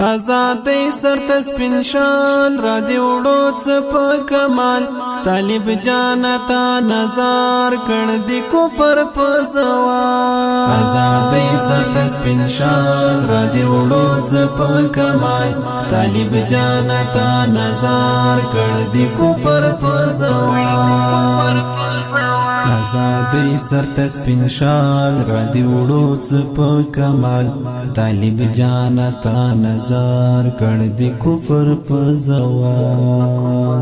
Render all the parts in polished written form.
آزادۍ سرته سپین شال را دی وړو څه په کمال طالب جانه تا نظر کړ دی کفر په زوال آزادۍ سرته سپین شال را دی وړو څه په کمال طالب جانه تا نظر کړ دی کفر په زوال آزادۍ سرته سپین شال را دی وړو څه په کمال طالب جانه تا نظر کړ دی کفر په زوال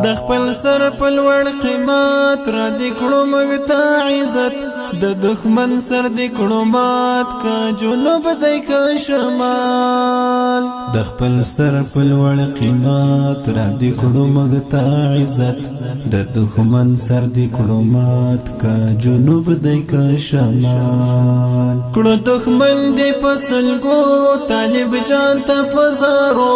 د خپل سر په لوړ قیمت را دی کړو موږ ته عزت د دښمن سر دی کړو مات که جنوب دی که شمال د خپل سر په لوړ قیمت را دی کړو موږ ته عزت د دښمن سر دی کړو مات که جنوب دی که شمال کړو دښمن دی په سلګو طالب جان ته په زارو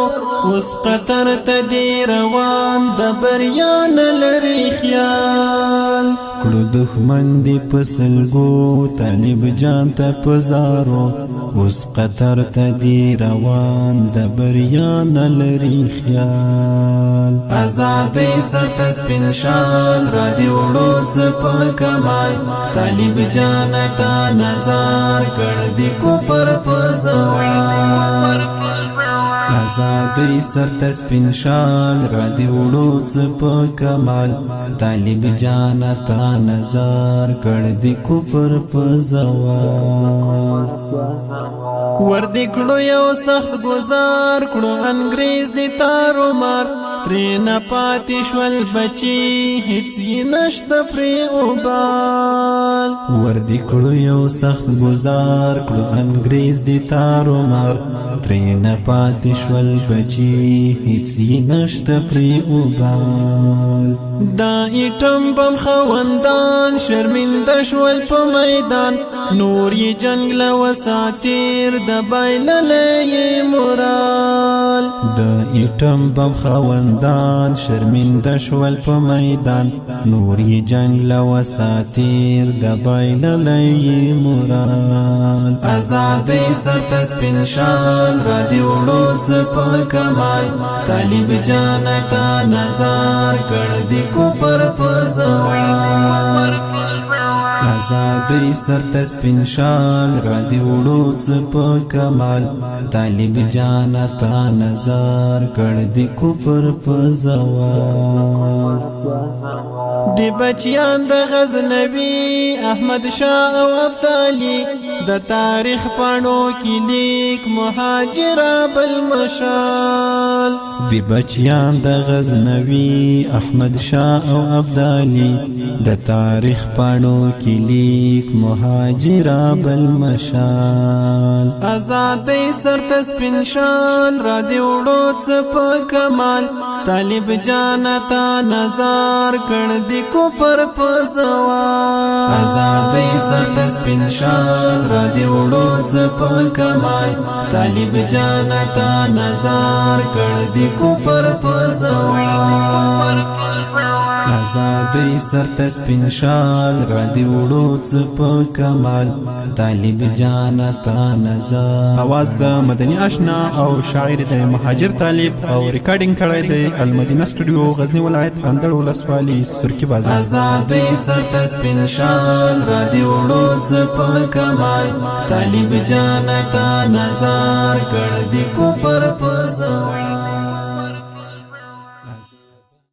اوس قطر ته دی روان د بریا نه لري خیال کړو دښمن دی په سلګو طالب جان ته په زارو اوس قطر ته دی روان د بریا نه لري خیال آزادۍ سرته سپین شال را دی وړو څه په کمال طالب جانه تا نظر کړ دی کفر په زوال آزادۍ سرته سپین شال را دی وړو څه په کمال طالب جانه تا نظر کړ دی کفر په زوال ور دی کړو یو سخت گزار کړو انګریز دی تارو مار ترې نه پاتې شول بچي هیڅ یې نشته پرې اوبال ور دی کړو یو سخت گزار کړو انګریز دی تارو مار ترې نه پاتې شول بچي هیڅ یې نشته پرې اوبال دا ایټم بم خوندان شرمنده شول په میدان نور یې جنگ له وساتیر د بایللې مرال د ایټم بم خوندان شرمنده شول په میدان نور یې جنگ له وساتیر د بایللې مرال آزادۍ سرته سپین شال را دی وړو څه په کمال طالب جانه تا نظر کړ دی کفر په زوال آزادۍ سرته سپین شال را دی وړو څه په کمال طالب جانه تا نظر کړ دی کفر په زوال دی بچیان د غزنوي احمد شاه او ابدالي د تاریخ پاڼو کې لیک مهاجر بالمشال دی بچیان د غزنوي احمد شاه او ابدالي د تاریخ پاڼو کې لیک مهاجر بالمشال آزادۍ سرته سپین شال را دی وړو څه په کمال طالب جانه تا نظر کړ دی کفر په زوال آزادۍ سرته سپین شال را دی وړو څه په کمال طالب جانه تا نظر کړ دی کفر په زوال آزادۍ سرته سپین شال را دی وړو څه په کمال طالب جانه تا نظر आवाज د مدني آشنا او شاعر د مهاجر طالب او ریکارډینګ کړی دی المدینه سټوډیو غزنی ولایت اندړ ولسوالي سرکی بازار آزادۍ سرته سپین شال را دی وړو څه په کمال طالب جانه تا نظر کړ دی کفر په